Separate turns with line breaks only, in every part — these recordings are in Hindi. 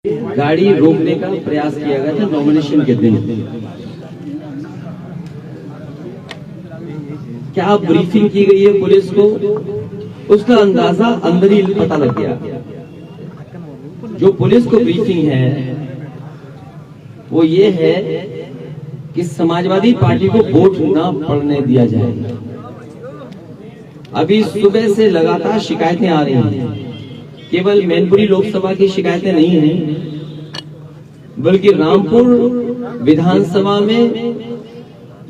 गाड़ी रोकने का प्रयास किया गया था नॉमिनेशन के दिन। क्या ब्रीफिंग की गई है पुलिस को, उसका अंदाजा अंदर ही पता लग गया। जो पुलिस को ब्रीफिंग है वो ये है कि समाजवादी पार्टी को वोट ना पड़ने दिया जाए। अभी सुबह से लगातार शिकायतें आ रही हैं। केवल मैनपुरी लोकसभा की शिकायतें नहीं हैं, बल्कि रामपुर विधानसभा में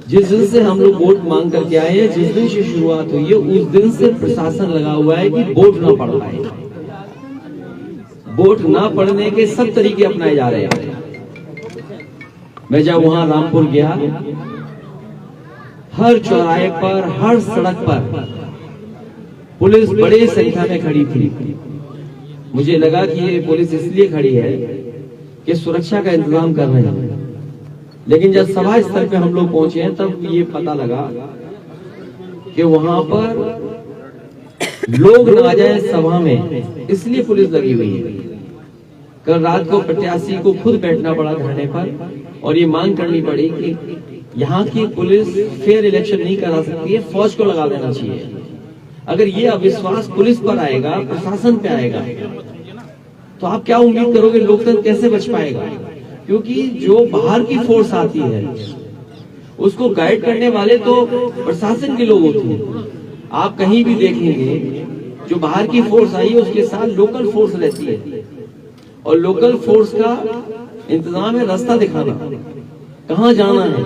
जिस दिन से हम लोग वोट मांग करके आए हैं, जिस दिन से शुरुआत हुई है, उस दिन से प्रशासन लगा हुआ है कि वोट ना पड़ पाए। वोट ना पड़ने के सब तरीके अपनाए जा रहे हैं। मैं जब वहां रामपुर गया, हर चौराहे पर, हर सड़क पर पुलिस बड़ी संख्या में खड़ी थी। मुझे लगा कि ये पुलिस इसलिए खड़ी है कि सुरक्षा का इंतजाम कर रहे हैं, लेकिन जब सभा स्तर पे हम लोग पहुंचे हैं तब ये पता लगा कि वहां पर लोग ना आ जाए सभा में, इसलिए पुलिस लगी हुई है। कल रात को प्रत्याशी को खुद बैठना पड़ा धरने पर और ये मांग करनी पड़ी कि यहाँ की पुलिस फेयर इलेक्शन नहीं करा सकती है, फौज को लगा देना चाहिए। अगर ये अविश्वास पुलिस पर आएगा, प्रशासन पे आएगा, तो आप क्या उम्मीद करोगे लोकतंत्र कैसे बच पाएगा? क्योंकि जो बाहर की फोर्स आती है उसको गाइड करने वाले तो प्रशासन के लोग होते हैं। आप कहीं भी देखेंगे जो बाहर की फोर्स आई है उसके साथ लोकल फोर्स रहती है, और लोकल फोर्स का इंतजाम है रास्ता दिखाना, कहाँ जाना है।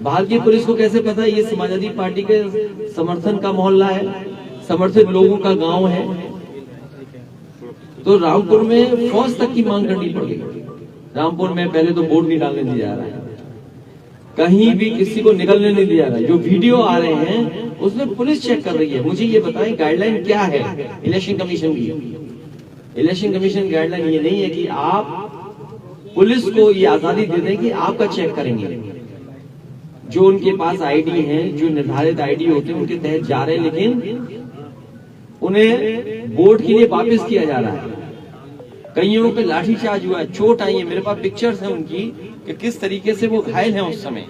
बाहर की पुलिस को कैसे पता है ये समाजवादी पार्टी के समर्थन का मोहल्ला है, समर्थित लोगों का गांव है? तो रामपुर में फौज तक की मांग करनी पड़ गई। रामपुर में पहले तो वोट नहीं डालने दिया जा रहा है, कहीं भी किसी को निकलने नहीं दिया जा रहा है। जो वीडियो आ रहे हैं उसमें पुलिस चेक कर रही है। मुझे ये बताएं गाइडलाइन क्या है इलेक्शन कमीशन की? इलेक्शन कमीशन गाइडलाइन ये नहीं है कि आप पुलिस को ये आजादी दे दें कि आपका चेक करेंगे। जो उनके पास आईडी है, जो निर्धारित आईडी होते हैं उनके तहत जा रहे हैं, लेकिन उन्हें वोट के लिए वापस किया जा रहा है। कईयों पे लाठीचार्ज हुआ है, चोट आई है। मेरे पास पिक्चर्स हैं उनकी कि किस तरीके से वो घायल हैं उस समय।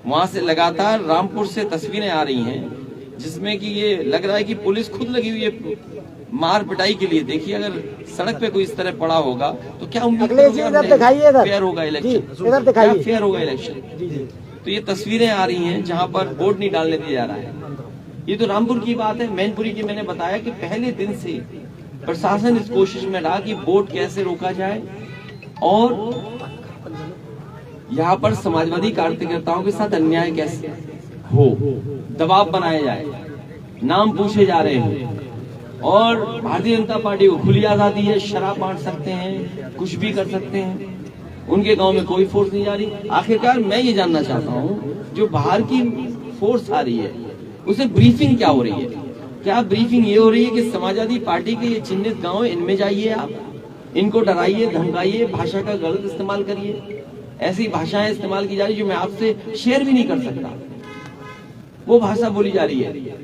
वहां से लगातार रामपुर से तस्वीरें आ रही हैं जिसमें कि ये लग रहा है कि पुलिस खुद लगी हुई है मार पिटाई के लिए। देखिए अगर सड़क पे कोई इस तरह पड़ा होगा तो क्या उम्मीद फेयर होगा इलेक्शन? फेयर होगा इलेक्शन? तो ये तस्वीरें आ रही हैं जहां पर वोट नहीं डालने दिया जा रहा है। ये तो रामपुर की बात है। मैनपुरी की मैंने बताया कि पहले दिन से प्रशासन इस कोशिश में रहा कि वोट कैसे रोका जाए और यहाँ पर समाजवादी कार्यकर्ताओं के साथ अन्याय कैसे हो, दबाव बनाया जाए, नाम पूछे जा रहे हैं। और भारतीय जनता पार्टी को खुली आजादी है, शराब बांट सकते हैं, कुछ भी कर सकते हैं। उनके गांव में कोई फोर्स नहीं जा रही। आखिरकार मैं ये जानना चाहता हूँ, जो बाहर की फोर्स आ रही है उसे ब्रीफिंग क्या हो रही है? क्या ब्रीफिंग ये हो रही है कि समाजवादी पार्टी के ये चिन्हित गांव, इनमें जाइए, आप इनको डराइए, धमकाइए, भाषा का गलत इस्तेमाल करिए। ऐसी भाषाएं इस्तेमाल की जा रही जो मैं आपसे शेयर भी नहीं कर सकता, वो भाषा बोली जा रही है।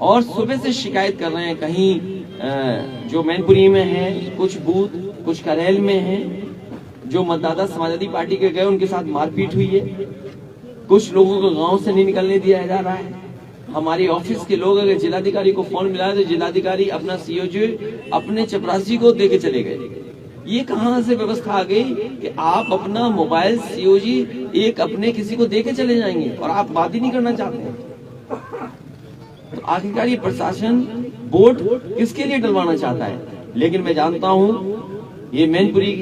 और सुबह से शिकायत कर रहे हैं, कहीं जो मैनपुरी में है कुछ बूथ, कुछ करेल में है, जो मतदाता समाजवादी पार्टी के गए उनके साथ मारपीट हुई है। कुछ लोगों को गांव से नहीं निकलने दिया जा रहा है। हमारी ऑफिस के लोग अगर जिलाधिकारी को फोन मिला तो जिलाधिकारी अपना सीओजी अपने चपरासी को देके चले गए। ये कहां से व्यवस्था आ गई कि आप अपना मोबाइल सीओजी एक अपने किसी को देके चले जाएंगे और आप बात ही नहीं करना चाहते हैं? तो आखिरकार ये प्रशासन वोट किसके लिए डलवाना चाहता है? लेकिन मैं जानता हूं ये मैनपुरी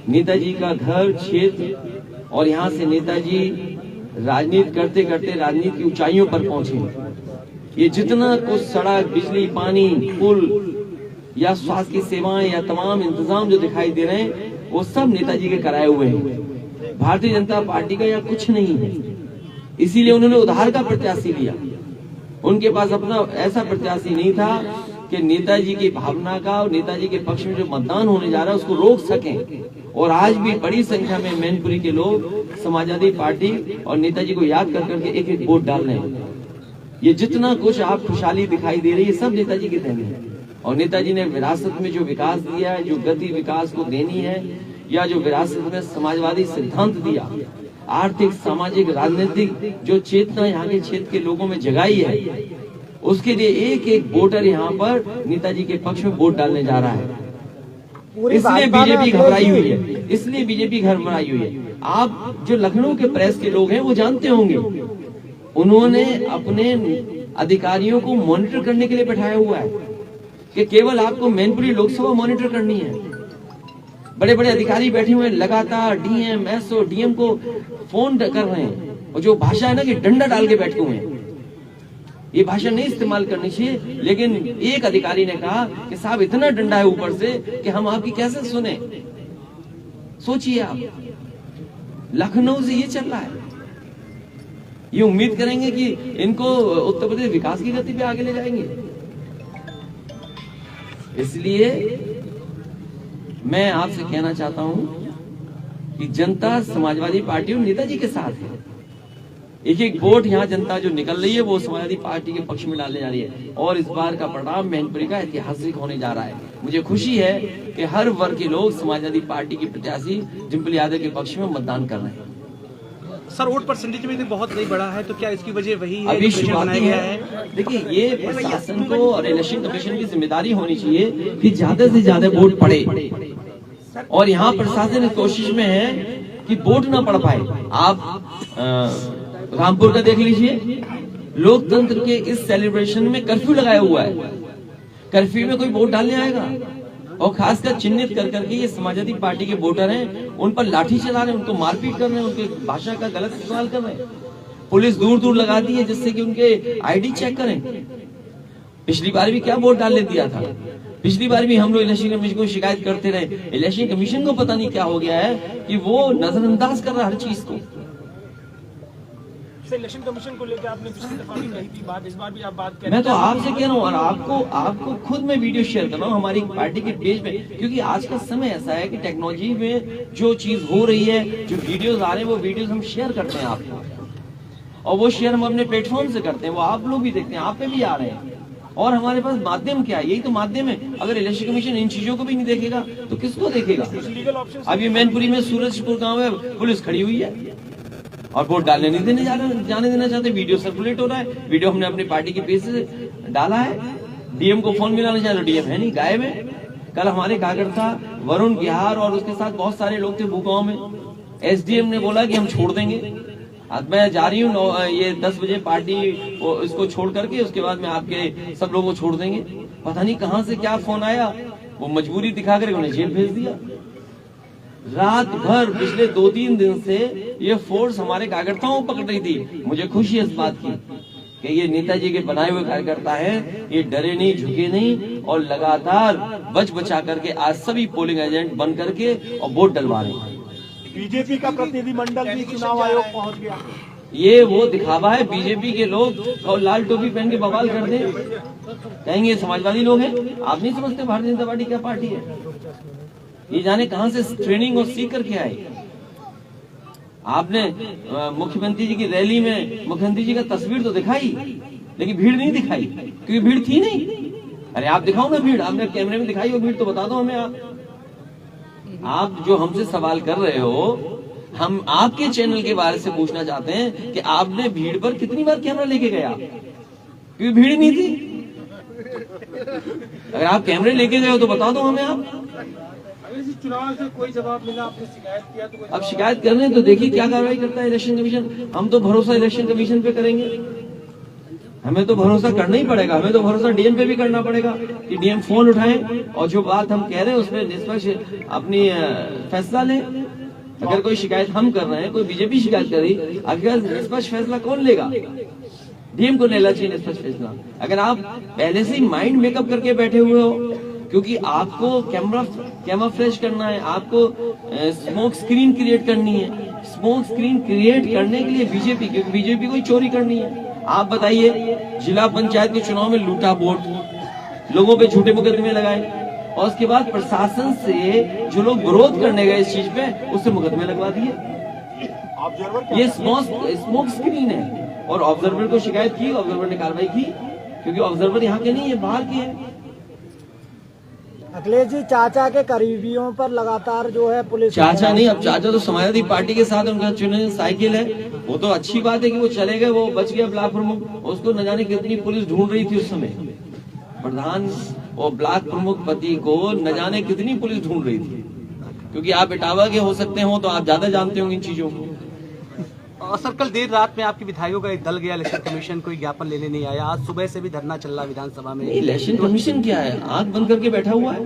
नेताजी का घर क्षेत्र, और यहाँ से नेताजी राजनीति करते करते राजनीति की ऊंचाइयों पर पहुंचे। ये जितना कुछ सड़क, बिजली, पानी, पुल या स्वास्थ्य की सेवाएं या तमाम इंतजाम जो दिखाई दे रहे हैं वो सब नेताजी के कराए हुए हैं। भारतीय जनता पार्टी का यहाँ कुछ नहीं है, इसीलिए उन्होंने उधार का प्रत्याशी लिया। उनके पास अपना ऐसा प्रत्याशी नहीं था कि नेताजी की भावना का और नेताजी के पक्ष में जो मतदान होने जा रहा है उसको रोक सकें। और आज भी बड़ी संख्या में मैनपुरी के लोग समाजवादी पार्टी और नेताजी को याद कर करके एक एक वोट डाल रहे हैं। ये जितना कुछ आप खुशहाली दिखाई दे रही है सब नेताजी की देन है। और नेताजी ने विरासत में जो विकास दिया है, जो गति विकास को देनी है, या जो विरासत में समाजवादी सिद्धांत दिया, आर्थिक, सामाजिक, राजनीतिक जो चेतना यहाँ के क्षेत्र के लोगों में जगाई है, उसके लिए एक एक वोटर यहाँ पर नेताजी के पक्ष में वोट डालने जा रहा है। इसलिए बीजेपी घबराई हुई है, इसलिए बीजेपी घबराई हुई है। आप जो लखनऊ के प्रेस के लोग हैं वो जानते होंगे, उन्होंने अपने अधिकारियों को मॉनिटर करने के लिए बैठाया हुआ है कि केवल आपको मैनपुरी लोकसभा मॉनिटर करनी है। बड़े बड़े अधिकारी बैठे हुए हैं, लगातार डीएम, एसओ, डीएम को फोन कर रहे हैं, और जो भाषा है ना कि डंडा डाल के बैठे हुए हैं, ये भाषा नहीं इस्तेमाल करनी चाहिए। लेकिन एक अधिकारी ने कहा कि साहब इतना डंडा है ऊपर से कि हम आपकी कैसे सुने। सोचिए आप, लखनऊ से ये चल रहा है। ये उम्मीद करेंगे कि इनको उत्तर प्रदेश विकास की गति पे आगे ले जाएंगे। इसलिए मैं आपसे कहना चाहता हूं कि जनता समाजवादी पार्टी और नेताजी के साथ है। एक एक वोट यहाँ जनता जो निकल रही है वो समाजवादी पार्टी के पक्ष में डालने जा रही है, और इस बार का परिणाम मैनपुरी का ऐतिहासिक होने जा रहा है। मुझे खुशी है कि हर वर्ग के लोग समाजवादी पार्टी की प्रत्याशी डिम्पल यादव के पक्ष में मतदान कर रहे हैं।
सर, वोट परसेंटेज में बहुत नहीं बढ़ा है, तो क्या इसकी वजह वही है?
अभी शुरुआती है। देखिए, ये प्रशासन को और इलेक्शन कमीशन की जिम्मेदारी होनी चाहिए कि ज्यादा से ज्यादा वोट पड़े, और यहाँ प्रशासन कोशिश में है कि वोट ना पड़ पाए। आप रामपुर का देख लीजिए, लोकतंत्र के इस सेलिब्रेशन में कर्फ्यू लगाया हुआ है। कर्फ्यू में कोई वोट डालने आएगा? और खासकर चिन्हित कर करके ये समाजवादी पार्टी के वोटर हैं, उन पर लाठी चला रहे हैं, उनको मारपीट कर रहे हैं, उनके भाषा का गलत इस्तेमाल कर रहे हैं। पुलिस दूर दूर लगा दी है जिससे कि उनके आईडी चेक करें। पिछली बार भी क्या वोट डालने दिया था, पिछली बार भी हम लोग इलेक्शन कमीशन को शिकायत करते रहे। इलेक्शन कमीशन को पता नहीं क्या हो गया है कि वो नजरअंदाज कर रहा है हर चीज को।
इलेक्शन कमीशन को लेकर आपने पिछली दफा भी कही थी बात, इस बार भी आप बात कह रहे हैं।
मैं तो आपसे कह रहा हूँ, और आपको खुद में वीडियो शेयर कर रहा हूँ हमारी पार्टी के पेज पे, क्योंकि आज का समय ऐसा है कि टेक्नोलॉजी में जो चीज हो रही है, जो वीडियोस आ रहे हैं, वो वीडियोस हम शेयर करते हैं आपको, और वो शेयर हम अपने प्लेटफॉर्म से करते हैं, वो आप लोग भी देखते हैं, आप पे भी आ रहे हैं। और हमारे पास माध्यम क्या है? यही तो माध्यम है। अगर इलेक्शन कमीशन इन चीजों को भी नहीं देखेगा तो किसको देखेगा? अभी मैनपुरी में सूरजपुर गाँव में पुलिस खड़ी हुई है और वोट डालने नहीं जाने देना चाहते। वीडियो सर्कुलेट हो रहा है, वीडियो हमने अपनी पार्टी के पेज से डाला है। डीएम को फोन मिलाना चाहिए, डीएम है नहीं, गायब है। कल हमारे कार्यकर्ता वरुण बिहार और उसके साथ बहुत सारे लोग थे भूगांव में। एसडीएम ने बोला कि हम छोड़ देंगे। आज मैं जा रही हूँ, ये 10 बजे पार्टी इसको छोड़ करके उसके बाद में आपके सब लोगों को छोड़ देंगे। पता नहीं कहाँ से क्या फोन आया, वो मजबूरी दिखा कर उन्हें जेल भेज दिया। रात भर पिछले 2-3 दिन से ये फोर्स हमारे कार्यकर्ताओं को पकड़ रही थी। मुझे खुशी है इस बात की कि ये नेताजी के बनाए हुए कार्यकर्ता हैं, ये डरे नहीं, झुके नहीं, और लगातार बच बचा करके आज सभी पोलिंग एजेंट बन करके और वोट डलवा रहे हैं।
बीजेपी का प्रतिनिधिमंडल भी चुनाव आयोग पहुंच गया।
ये वो दिखावा है। बीजेपी के लोग और लाल टोपी पहन के बवाल कर दे, कहेंगे समाजवादी लोग हैं। आप नहीं समझते भारतीय जनता पार्टी क्या पार्टी है? ये जाने कहां से ट्रेनिंग और सीख करके आए। आपने मुख्यमंत्री जी की रैली में मुख्यमंत्री जी का तस्वीर तो दिखाई, लेकिन भीड़ नहीं दिखाई, क्योंकि भीड़ थी नहीं। अरे आप दिखाओ ना भीड़, आपने कैमरे में दिखाई हो भीड़ तो बता दो हमें। आप जो हमसे सवाल कर रहे हो, हम आपके चैनल के बारे से पूछना चाहते हैं कि आपने भीड़ पर कितनी बार कैमरा लेके गया, क्योंकि भीड़ नहीं थी। अगर आप कैमरे लेके गए हो तो बता दो हमें। आप
चुनाव से कोई जवाब मिला, आपने शिकायत किया तो
अब शिकायत कर रहे हैं तो देखिए क्या कार्रवाई करता है इलेक्शन कमीशन। हम तो भरोसा इलेक्शन कमीशन पे करेंगे, हमें तो भरोसा करना ही पड़ेगा। हमें तो भरोसा डीएम पे भी करना पड़ेगा कि डीएम फोन उठाएं और जो बात हम कह रहे हैं उसमें निष्पक्ष अपनी फैसला लें। अगर कोई शिकायत हम कर रहे हैं, कोई बीजेपी शिकायत कर रही, अगर निष्पक्ष फैसला कौन लेगा? डीएम को लेना चाहिए निष्पक्ष फैसला। अगर आप पहले से ही माइंड मेकअप करके बैठे हुए हो, क्योंकि आपको कैमरा फ्लैश करना है, आपको स्मोक स्क्रीन क्रिएट करनी है। स्मोक स्क्रीन क्रिएट करने के लिए बीजेपी, क्योंकि बीजेपी को चोरी करनी है। आप बताइए, जिला पंचायत के चुनाव में लूटा वोट, लोगों पे झूठे मुकदमे लगाए, और उसके बाद प्रशासन से जो लोग विरोध करने गए इस चीज पे, उससे मुकदमे लगवा दिए। ये स्मोक स्क्रीन है। और ऑब्जर्वर को शिकायत की, ऑब्जर्वर ने कार्रवाई की, क्योंकि ऑब्जर्वर यहाँ के नहीं है, बाहर के हैं।
अखिलेश जी, चाचा के करीबियों पर लगातार जो है पुलिस,
चाचा नहीं, अब चाचा तो समाजवादी पार्टी के साथ उनका चुने साइकिल है। वो तो अच्छी बात है कि वो चले गए, वो बच गया ब्लॉक प्रमुख। उसको न जाने कितनी पुलिस ढूंढ रही थी उस समय, प्रधान और ब्लॉक प्रमुख पति को न जाने कितनी पुलिस ढूंढ रही थी, क्योंकि आप इटावा के हो सकते हो तो आप ज्यादा जानते होंगे इन चीजों को।
और सर, कल देर रात में आपके विधायकों का एक दल गया इलेक्शन कमीशन, कोई ज्ञापन लेने नहीं आया। आज सुबह से भी धरना चल रहा विधानसभा में।
इलेक्शन कमीशन क्या है, आंख बंद करके बैठा हुआ है,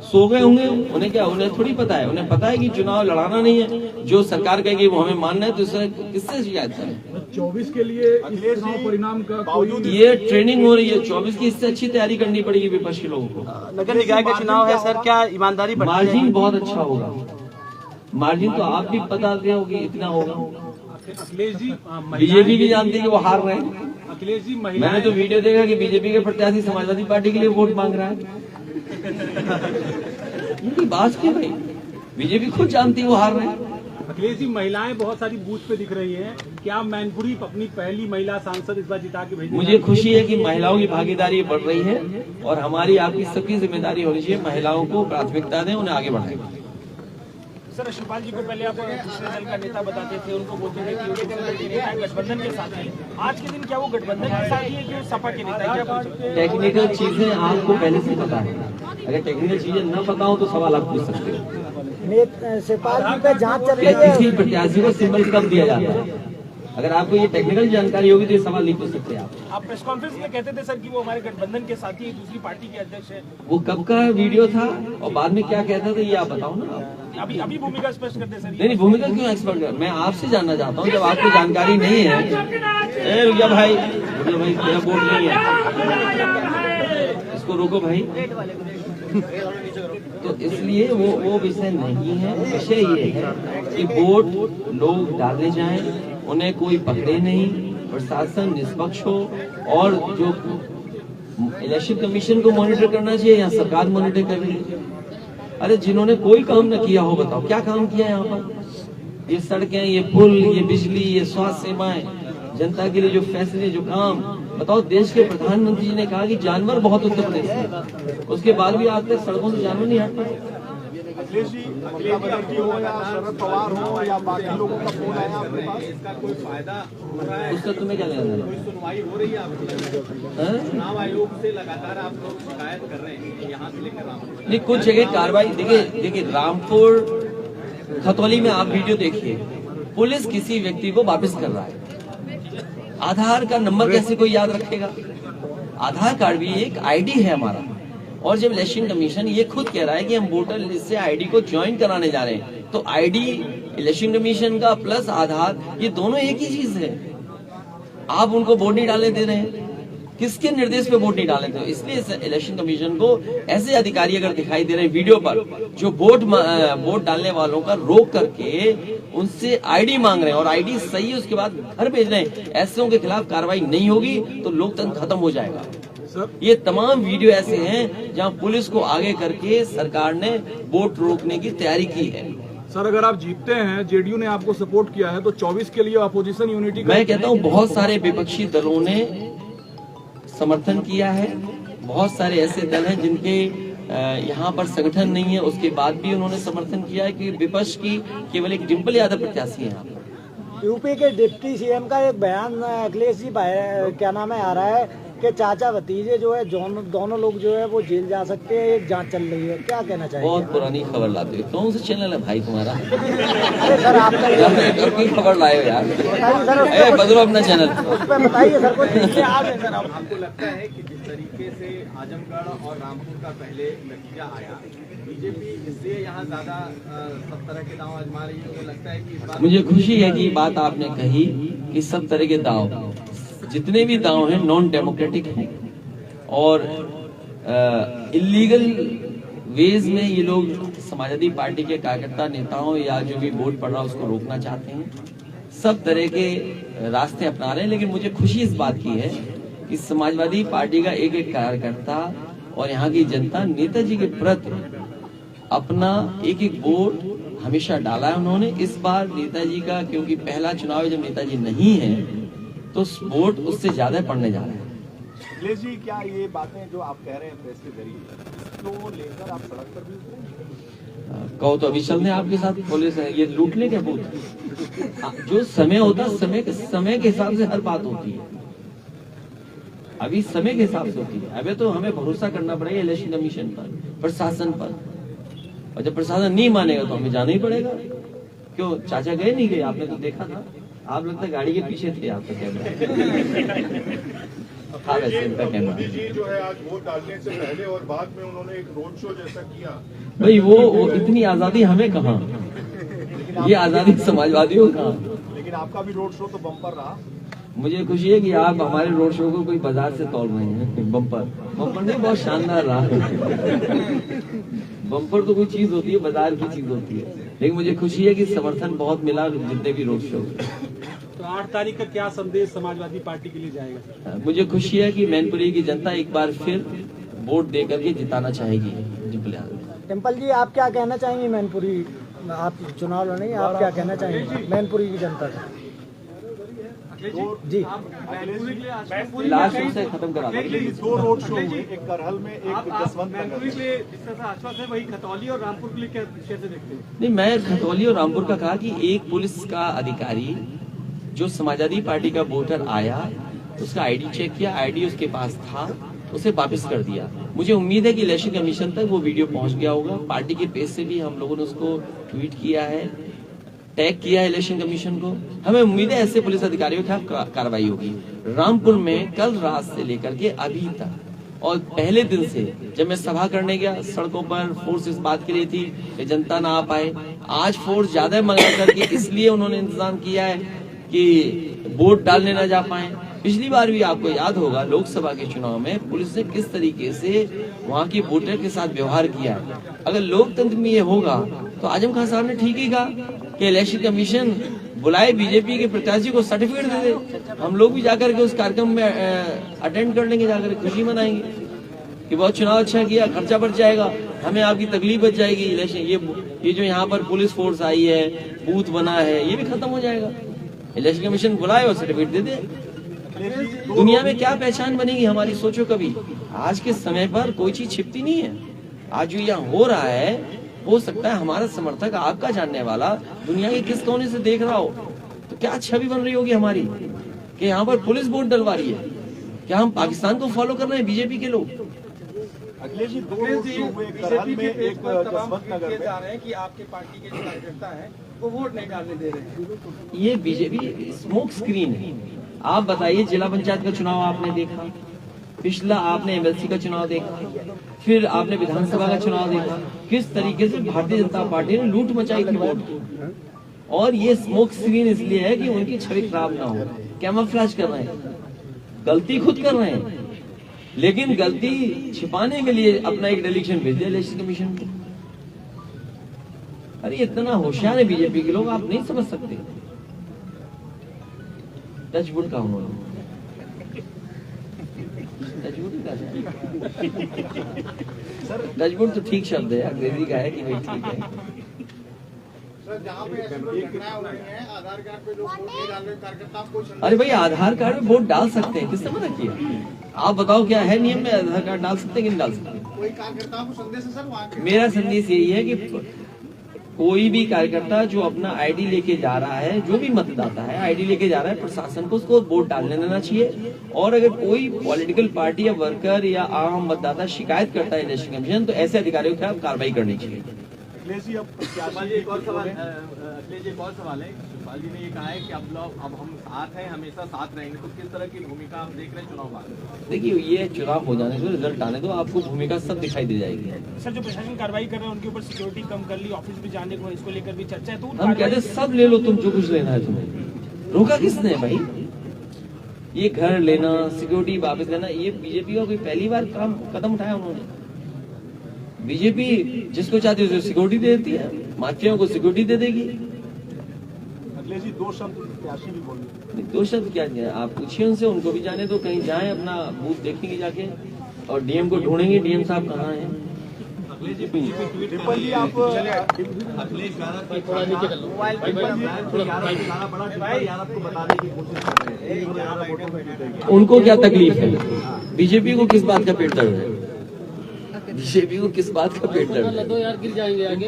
सो गए होंगे। उन्हें क्या, उन्हें थोड़ी पता है, उन्हें पता है कि चुनाव लड़ाना नहीं है, जो सरकार कहेगी वो हमें मानना है, तो इससे किससे शिकायत करें।
24 के लिए इस चुनाव परिणाम का कोई
ये ट्रेनिंग हो रही है 24 की, इससे अच्छी तैयारी करनी पड़ेगी विपक्ष के लोगों को।
नगर निकाय का चुनाव है सर, क्या ईमानदारी बढ़ती है?
मार्जिन बहुत अच्छा होगा, मार्जिन तो आप भी बताते हो कि इतना होगा।
अखिलेश जी,
बीजेपी भी जानती है कि वो हार रहे हैं।
अखिलेश जी,
मैंने तो वीडियो देखा कि बीजेपी के प्रत्याशी समाजवादी पार्टी के लिए वोट मांग रहा है। उनकी बात की भाई, बीजेपी खुद जानती है वो हार रहे हैं।
अखिलेश जी, महिलाएं बहुत सारी बूथ पे दिख रही हैं, क्या मैनपुरी अपनी पहली महिला सांसद इस बार जिता के भेजेंगे?
मुझे खुशी है कि महिलाओं की भागीदारी बढ़ रही है, और हमारी आपकी सबकी जिम्मेदारी होनी चाहिए, महिलाओं को प्राथमिकता दें, उन्हें आगे बढ़ाएं।
सर, शिवपाल जी को पहले आप दूसरे दल का नेता बताते थे, उनको बोलते थे कि वो दूसरे दल के नेता है, गठबंधन के साथ है। आज के दिन क्या वो गठबंधन के साथ ही है कि वो सपा के नेता है? क्या बोल सकते हैं?
टेक्निकल चीजें आपको पहले से पता है, अगर टेक्निकल चीजें न पता हो तो सवाल आप पूछ सकते हो।
शिवपाल जी पे जांच चल रही है।
किसी प्रत्याशी को सिंबल कब दिया जाता है, अगर आपको ये टेक्निकल जानकारी होगी तो ये सवाल नहीं पूछ सकते आप।
प्रेस कॉन्फ्रेंस में कहते थे सर कि वो हमारे गठबंधन के साथी है, दूसरी पार्टी के अध्यक्ष है।
वो कब का वीडियो था और बाद में क्या कहता था, ये आप बताओ ना।
अभी भूमिका स्पष्ट करते सर।
नहीं, भूमिका क्यों एक्सपर्ट कर, मैं आपसे जानना चाहता हूँ, जब आपको जानकारी नहीं है। रुकिया भाई, मेरा बोर्ड नहीं है, इसको रोको भाई। तो इसलिए वो विषय नहीं है, विषय ये है कि वोट लोग डाले जाएं, उन्हें कोई पकड़े नहीं, प्रशासन निष्पक्ष हो, और जो इलेक्शन कमीशन को मॉनिटर करना चाहिए या सरकार मॉनिटर कर रही है। अरे जिन्होंने कोई काम न किया हो, बताओ क्या काम किया है यहाँ पर? ये सड़कें, ये पुल, ये बिजली, ये स्वास्थ्य सेवाएं, जनता के लिए जो फैसले, जो काम, बताओ। देश के प्रधानमंत्री जी ने कहा कि जानवर बहुत उत्तर प्रदेश में, उसके बाद भी आज तक सड़कों से जानवर नहीं हटते।
अखिलेश जी, ममता बनर्जी हो या शरद पवार हो या बाकी लोगों का फोन आया आपके पास, इसका कोई फायदा हो रहा है?
उसका तुम्हें क्या लेना?
कोई सुनवाई हो रही है आपकी? चुनाव आयोग से लगातार आप लोग शिकायत कर रहे हैं, यहाँ से लेकर रामपुर।
नहीं, कुछ जगह कार्रवाई, देखिए रामपुर खतौली में आप वीडियो देखिए, पुलिस किसी व्यक्ति को वापस कर रहा है। आधार का नंबर कैसे कोई याद रखेगा? आधार कार्ड भी एक आईडी है हमारा, और जब इलेक्शन कमीशन ये खुद कह रहा है कि हम वोटर लिस्ट से आईडी को ज्वाइन कराने जा रहे हैं, तो आईडी इलेक्शन कमीशन का प्लस आधार, ये दोनों एक ही चीज है। आप उनको वोट नहीं डालने दे रहे हैं, किसके निर्देश पे वोट नहीं डाले थे? इसलिए इलेक्शन कमीशन को ऐसे अधिकारी अगर दिखाई दे रहे हैं वीडियो पर, जो वोट डालने वालों का रोक करके उनसे आईडी मांग रहे हैं, और आईडी सही है उसके बाद घर भेज रहे हैं, ऐसों के खिलाफ कार्रवाई नहीं होगी तो लोकतंत्र खत्म हो जाएगा। ये तमाम वीडियो ऐसे हैं जहां पुलिस को आगे करके सरकार ने वोट रोकने की तैयारी की है।
सर, अगर आप जीतते हैं, जेडीयू ने आपको सपोर्ट किया है, तो 24 के लिए अपोजिशन यूनिटी,
मैं कहता हूं बहुत सारे विपक्षी दलों ने समर्थन किया है, बहुत सारे ऐसे दल हैं जिनके यहाँ पर संगठन नहीं है, उसके बाद भी उन्होंने समर्थन किया है कि विपक्ष की केवल एक डिम्पल यादव प्रत्याशी है यहाँ पर।
यूपी के डिप्टी सीएम का एक बयान अखिलेश जी क्या नाम है आ रहा है कि चाचा भतीजे जो है दोनों लोग जो है वो जेल जा सकते हैं, एक जांच चल रही है, क्या कहना चाहिए?
बहुत पुरानी खबर लाते हो, कौन सा चैनल है भाई तुम्हारा?
अरे सर, आपका
कोई खबर लाए हो यार,
बताइए सर,
बदलो अपना चैनल।
उस पर बताइए सर कुछ।
आपको लगता है कि जिस तरीके से आजमगढ़ और रामपुर का पहले नतीजा आया, बीजेपी इससे यहाँ ज्यादा सब तरह के दांव आजमा रही है? मुझे लगता है कि इस बार
मुझे खुशी है कि ये बात आपने कही कि सब तरह के दांव, जितने भी दांव हैं नॉन डेमोक्रेटिक हैं, और इलीगल वेज में ये लोग समाजवादी पार्टी के कार्यकर्ता, नेताओं या जो भी वोट पड़ रहा है उसको रोकना चाहते हैं। सब तरह के रास्ते अपना रहे हैं, लेकिन मुझे खुशी इस बात की है कि समाजवादी पार्टी का एक एक कार्यकर्ता और यहाँ की जनता नेताजी के प्रति अपना एक एक वोट हमेशा डाला है उन्होंने। इस बार नेताजी का, क्योंकि पहला चुनाव है जब नेताजी नहीं है, तो वोट उससे ज्यादा पड़ने जा रहे हैं।
अखिलेश जी, क्या ये बातें जो आप कह रहे हैं प्रेस के जरिए, को लेकर आप सड़क पर भी उतरेंगे?
कहो तो अभी चल रहे हैं आपके साथ पुलिस है, ये लूट ले क्या बूथ? जो समय होता है समय के हिसाब से हर बात होती है, अभी समय के हिसाब से होती है। अभी तो हमें भरोसा करना पड़ेगा इलेक्शन कमीशन पर, प्रशासन पर, और जब प्रशासन नहीं मानेगा तो हमें जाना ही पड़ेगा। क्यों चाचा गए नहीं गए? आपने तो देखा था, आप लगता है गाड़ी के पीछे थे आपका कैमरा था वैसे इनका कैमरा।
मोदी जी जो है आज वोट डालने से पहले और बाद में उन्होंने एक रोड शो जैसा किया।
भाई वो इतनी आजादी हमें कहाँ, ये आजादी समाजवादियों का।
लेकिन आपका भी रोड शो तो बम्पर रहा।
मुझे खुशी है कि आप हमारे रोड शो को कोई बाजार से तोड़ रहे हैं। बम्पर नहीं, बहुत शानदार रहा। बम्पर तो कोई चीज होती है, बाजार की चीज होती है, लेकिन मुझे खुशी है कि समर्थन बहुत मिला जितने भी रोड शो।
तो 8 तारीख का क्या संदेश समाजवादी पार्टी के लिए जाएगा?
मुझे खुशी है कि मैनपुरी की जनता एक बार फिर वोट दे करके जिताना चाहेगी डिम्पल यादव।
टेम्पल जी, आप क्या कहना चाहेंगे मैनपुरी, आप चुनाव लड़ेंगे, आप क्या कहना चाहेंगे मैनपुरी की जनता से? जी
लास्ट से खत्म करा देंगे।
2 रोड शो हुए, एक करहल में, एक जसवंत नगर में। जिस तरह से आश्वासन है वही खतौली और रामपुर के लिए कैसे देखते हैं?
नहीं, मैं खतौली और रामपुर का कहा कि एक पुलिस का अधिकारी जो समाजवादी पार्टी का वोटर आया, उसका आईडी चेक किया, आईडी उसके पास था, उसे वापस कर दिया। मुझे उम्मीद है कि इलेक्शन कमीशन तक वो वीडियो पहुंच गया होगा। पार्टी के पेज से भी हम लोगों ने उसको ट्वीट किया है, टैग किया है इलेक्शन कमीशन को। हमें उम्मीद है ऐसे पुलिस अधिकारियों के खिलाफ कार्रवाई होगी। रामपुर में कल रात से लेकर के अभी तक और पहले दिन से जब मैं सभा करने गया, सड़कों पर फोर्स इस बात के लिए थी कि जनता ना आ पाए। आज फोर्स ज्यादा मंगा करके इसलिए उन्होंने इंतजाम किया है कि वोट डालने ना जा पाए। पिछली बार भी आपको याद होगा लोकसभा के चुनाव में पुलिस ने किस तरीके से वहाँ के वोटर के साथ व्यवहार किया है। अगर लोकतंत्र में ये होगा तो आजम खान साहब ने ठीक ही कहा कि इलेक्शन कमीशन बुलाए बीजेपी के प्रत्याशी को सर्टिफिकेट दे दे, हम लोग भी जाकर के उस कार्यक्रम में अटेंड कर लेंगे, जाकर खुशी मनाएंगे कि बहुत चुनाव अच्छा किया, खर्चा बच जाएगा, हमें आपकी तकलीफ बच जाएगी। इलेक्शन ये जो यहाँ पर पुलिस फोर्स आई है, बूथ बना है, ये भी खत्म हो जाएगा। इलेक्शन कमीशन बुलाए और सर्टिफिकेट दे दे। दुनिया में क्या पहचान बनेगी हमारी, सोचो कभी। आज के समय पर कोई चीज छिपती नहीं है। आज जो यहाँ हो रहा है, हो सकता है हमारा समर्थक, आपका जानने वाला दुनिया के किस कोने से देख रहा हो, तो क्या छवि बन रही होगी हमारी कि यहाँ पर पुलिस वोट डलवा रही है। क्या हम पाकिस्तान को फॉलो कर रहे हैं बीजेपी के लोग?
अखिलेश जी, 2 रोड शो हुए, एक करहल में, एक जसवंत नगर में।
जा रहे हैं कि आपके पार्टी के जो कार्यकर्ता हैं वो वोट नहीं डालने दे रहे हैं।
ये बीजेपी स्मोक स्क्रीन है। आप बताइए, जिला पंचायत का चुनाव आपने देखा, पिछला आपने एमएलसी का चुनाव देखा, फिर आपने विधानसभा का चुनाव देखा, किस तरीके से भारतीय जनता पार्टी ने लूट मचाई थी वोट की। और ये स्मोक स्क्रीन इसलिए है कि उनकी छवि खराब ना हो, कैमोफ्लेज कर रहे हैं, गलती खुद कर रहे हैं, लेकिन गलती छिपाने के लिए अपना एक डेलीगेशन भेज दिया इलेक्शन कमीशन को। अरे इतना होशियार है बीजेपी के लोग, आप नहीं समझ सकते। टचवुड का उन्होंने टचवुड तो ठीक शब्द है, अंग्रेजी का है कि भाई ठीक है।
सर, जहाँ पे ऐसी कोई घटनाएं हो रही हैं, आधार कार्ड पे लोग वोट नहीं डाल रहे, कार्यकर्ता कोई संदेश।
अरे भाई, आधार कार्ड में वोट डाल सकते हैं, किसने मना किया? आप बताओ क्या है नियम में, आधार कार्ड डाल सकते हैं कि नहीं डाल सकते?
कोई कार्यकर्ताओं को संदेश है सर वहाँ के?
मेरा संदेश यही है कि कोई भी कार्यकर्ता जो अपना आईडी लेके जा रहा है, जो भी मतदाता है आईडी लेके जा रहा है, प्रशासन को उसको वोट डालने देना चाहिए। और अगर कोई पॉलिटिकल पार्टी या वर्कर या आम मतदाता शिकायत करता है इलेक्शन कमीशन, तो ऐसे अधिकारियों के खिलाफ कार्रवाई करनी चाहिए।
अखिलेश जी, अब
शिवपाल जी एक और सवाल है। शिवपाल जी ने ये कहा है कि अब हम साथ हैं, हमेशा साथ रहेंगे, तो किस तरह की भूमिका आप देख रहे हैं चुनाव बाद?
देखिए, ये चुनाव हो जाने दो, रिजल्ट आने दो, आपको भूमिका सब दिखाई दे जाएगी।
सर, जो प्रशासन कार्रवाई कर रहे हैं उनके ऊपर सिक्योरिटी कम कर ली, ऑफिस भी जाने को इसको लेकर भी चर्चा है, तो
हम कहते सब ले लो, तुम जो कुछ लेना है तुम्हें, रोका किसने भाई? ये घर लेना, सिक्योरिटी वापस लेना, ये बीजेपी का कोई पहली बार कदम उठाया उन्होंने? बीजेपी जिसको चाहती है सिक्योरिटी दे देती है, माफियाओं को सिक्योरिटी दे देगी।
अखिलेश जी, 2 शब्द प्रत्याशी भी बोले।
2 शब्द क्या है, आप पूछिए उनसे, उनको भी जाने दो, कहीं जाएं अपना बूथ देखेंगे जाके, और डीएम को ढूंढेंगे, डीएम साहब कहाँ हैं।
डिम्पल जी, आप अखिलेश को बताने की कोशिश कर रहे हैं,
उनको क्या तकलीफ है, बीजेपी को किस बात का पेट दर्द है? बीजेपी को किस बात का पेट दर्द है?
यार गिर जाएंगे आगे।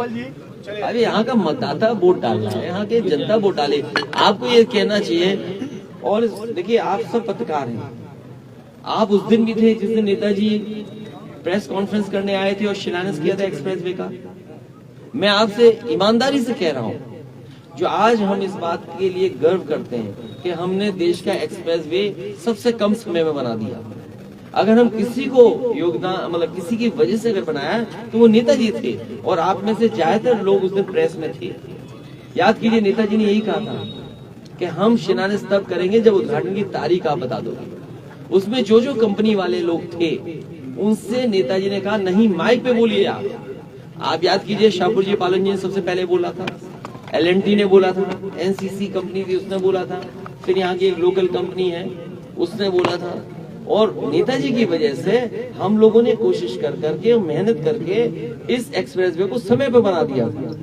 अरे यहाँ का मतदाता वोट डाल रहा है, यहाँ के जनता वोट डाले। आपको ये कहना चाहिए। और देखिए, आप सब पत्रकार हैं, आप उस दिन भी थे जिस दिन नेताजी प्रेस कॉन्फ्रेंस करने आए थे और शिलान्यास किया था एक्सप्रेसवे का। मैं आपसे ईमानदारी से कह रहा हूँ, जो आज हम इस बात के लिए गर्व करते हैं कि हमने देश का एक्सप्रेसवे सबसे कम समय में बना दिया। अगर हम किसी को योगदान, मतलब किसी की वजह से अगर बनाया तो वो नेताजी थे, और आप में से ज्यादातर लोग उस दिन प्रेस में थे। याद कीजिए, नेताजी ने यही कहा था कि हम शिलान्यास तब करेंगे जब उद्घाटन की तारीख आप बता दोगे। उसमें जो जो कंपनी वाले लोग थे उनसे नेताजी ने कहा नहीं, माइक पे बोलिए आप याद कीजिए, शाहपुर जी पालन जी ने सबसे पहले बोला था, LNT ने बोला था, NCC कंपनी थी उसने बोला था, फिर यहाँ की एक लोकल कंपनी है उसने बोला था। और नेताजी की वजह से हम लोगों ने कोशिश कर करके, मेहनत करके इस एक्सप्रेसवे को समय पर बना दिया था।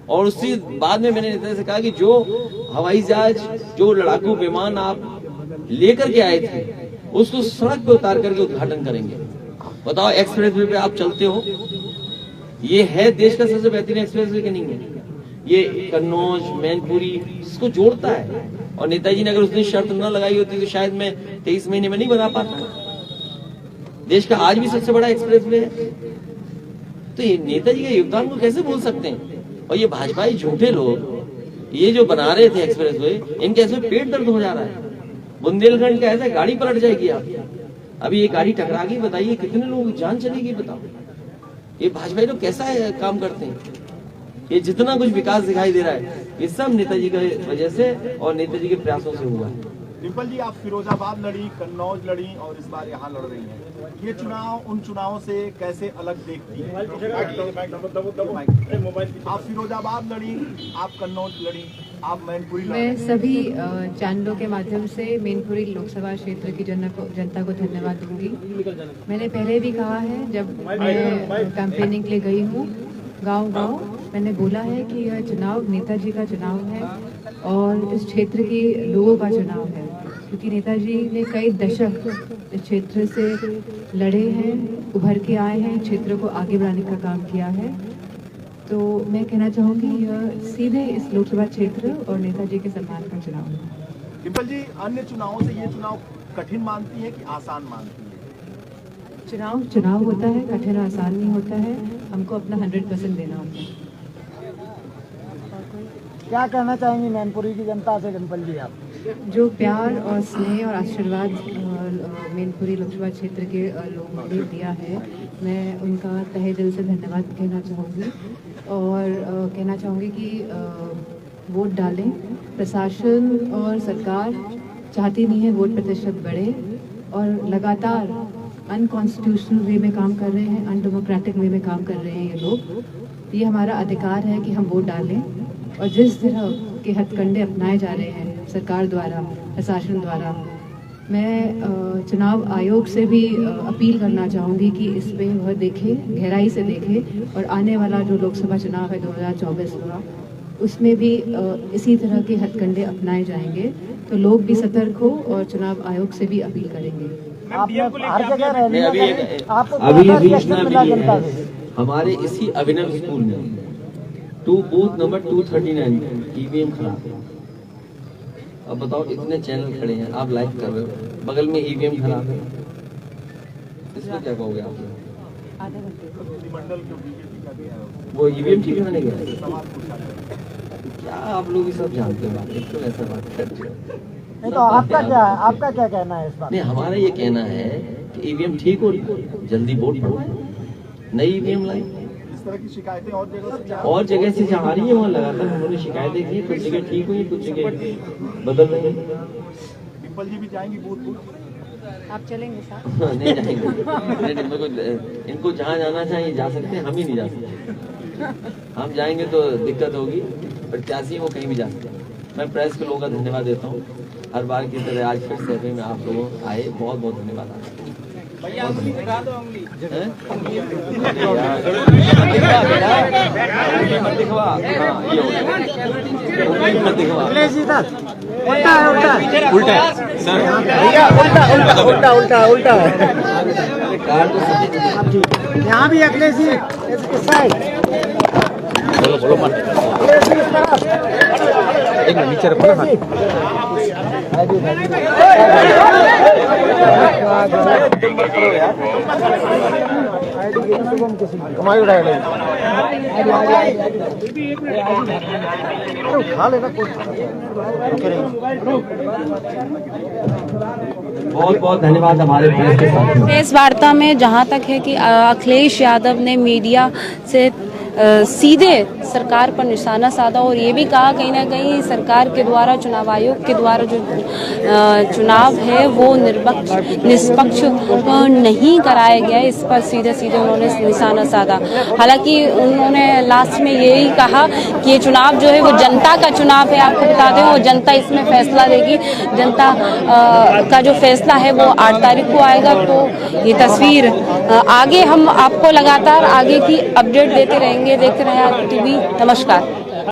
और उसी बाद में मैंने नेताजी से कहा कि जो हवाई जहाज, जो लड़ाकू विमान आप लेकर के आए थे, उसको सड़क पे उतार करके उद्घाटन करेंगे। बताओ, एक्सप्रेसवे पे आप चलते हो, ये है देश का सबसे बेहतरीन एक्सप्रेसवे कि नहीं है? ये कन्नौज, मैनपुरी इसको जोड़ता है। और नेताजी ने अगर उस दिन शर्त न लगाई होती तो शायद मैं 23 महीने में नहीं बना पाता। देश का आज भी सबसे बड़ा एक्सप्रेसवे है। तो ये नेताजी के योगदान को कैसे भूल सकते हैं? और ये भाजपाई झूठे लोग ये जो बना रहे थे एक्सप्रेसवे, इनके ऐसे पेट दर्द हो जा रहा है। बुंदेलखंड का ऐसा गाड़ी पलट जाएगी आप, अभी ये गाड़ी टकरा गई, बताइए कितने लोगों की जान चलेगी? बताओ, ये भाजपाई लोग कैसा है काम करते हैं? ये जितना कुछ विकास दिखाई दे रहा है, ये सब नेताजी की वजह से और नेताजी के प्रयासों से हुआ है।
डिम्पल जी, आप फिरोजाबाद लड़ी, कन्नौज लड़ी और इस बार यहाँ लड़ रही हैं। ये चुनाव उन चुनावों से कैसे अलग देखती हैं? आप फिरोजाबाद लड़ी, आप कन्नौज लड़ी, आप मैनपुरी लड़ी।
मैं सभी चैनलों के माध्यम से मैनपुरी लोकसभा क्षेत्र की जनता को धन्यवाद दूंगी। मैंने पहले भी कहा है, जब मैं कैंपेनिंग के लिए गई हूँ गांव-गांव, मैंने बोला है कि यह चुनाव नेताजी का चुनाव है और इस क्षेत्र के लोगों का चुनाव है, क्योंकि नेताजी ने कई दशक इस क्षेत्र से लड़े हैं, उभर के आए हैं, क्षेत्र को आगे बढ़ाने का काम किया है। तो मैं कहना चाहूँगी यह सीधे इस लोकसभा क्षेत्र और नेताजी के सम्मान का चुनाव है।
डिम्पल जी, अन्य चुनावों से ये चुनाव कठिन मानती है कि आसान मानती है?
चुनाव होता है, कठिन और आसान नहीं होता है, हमको अपना 100% देना होता है।
क्या कहना चाहेंगी मैनपुरी की जनता से डिम्पल जी आप?
जो प्यार और स्नेह और आशीर्वाद मैनपुरी लोकसभा क्षेत्र के लोगों ने दिया है, मैं उनका तहे दिल से धन्यवाद कहना चाहूँगी। और कहना चाहूँगी कि वोट डालें। प्रशासन और सरकार चाहती नहीं है वोट प्रतिशत बढ़े, और लगातार अनकॉन्स्टिट्यूशनल वे में काम कर रहे हैं, अनडेमोक्रेटिक वे में काम कर रहे हैं ये लोग। ये हमारा अधिकार है कि हम वोट डालें, और जिस तरह के हथकंडे अपनाए जा रहे हैं सरकार द्वारा, प्रशासन द्वारा, मैं चुनाव आयोग से भी अपील करना चाहूँगी कि इस पे वह देखे, गहराई से देखे, और आने वाला जो लोकसभा चुनाव है 2024 का, उसमें भी इसी तरह के हथकंडे अपनाए जाएंगे तो लोग भी सतर्क हो, और चुनाव आयोग से भी अपील करेंगे।
आपने हर जगह रैली
अभी
आपको
सूचना मिली है हमारे इसी अभिनव स्कूल में बूथ नंबर 239 EVM खराब है। अब बताओ, इतने चैनल खड़े हैं, आप लाइव कर रहे हो, बगल में EVM खराब है, इसमें क्या कहोगे आप? वो EVM ठीक कराने गया, क्या आप लोग ये सब जानते हो? एक तो ऐसा बात करते हो।
नहीं तो आपका क्या कहना है इस बात?
नहीं, हमारा ये कहना है कि EVM ठीक हो, जल्दी वोट पड़वाए, नई EVM लाई।
इस तरह की शिकायतें और
जगह से जहाँ आ रही है वहाँ लगातार उन्होंने शिकायतें की, कुछ जगह ठीक हुई, कुछ जगह बदल रही है।
डिम्पल जी भी जाएंगी बूथ?
आप चलेंगे साथ?
नहीं जाएंगे, इनको जहाँ जाना चाहिए जा सकते हैं, हम ही नहीं जा सकते। हम जाएंगे तो दिक्कत होगी, प्रत्याशी वो कहीं भी जा सकते हैं। मैं प्रेस के लोगों का धन्यवाद देता हूँ, हर बार की तरह आज फिर से में आप लोगों आए, बहुत बहुत धन्यवाद आपका।
भैया उंगली दिखा दो, उंगली
मत दिखवा, मत दिखवा,
उल्टा है सर, उल्टा है।
कार्ड तो सभी
यहाँ भी अखिलेश जी इस साइड। अखिलेश जी इस तरफ।
एक मिनट नीचे रखो ना।
कमाई उठाए खा लेना
बहुत बहुत धन्यवाद हमारे प्रेस के साथ।
प्रेस वार्ता में जहां तक है कि अखिलेश यादव ने मीडिया से सीधे सरकार पर निशाना साधा और ये भी कहा कहीं ना कहीं सरकार के द्वारा, चुनाव आयोग के द्वारा जो चुनाव है वो निष्पक्ष नहीं कराया गया, इस पर सीधे सीधे उन्होंने निशाना साधा। हालांकि उन्होंने लास्ट में यही कहा कि ये चुनाव जो है वो जनता का चुनाव है, आपको बता दें, वो जनता इसमें फैसला देगी। जनता का जो फैसला है वो 8 तारीख को आएगा। तो ये तस्वीर आगे हम आपको लगातार आगे की अपडेट देते रहेंगे। देखते रहे टीवी। नमस्कार।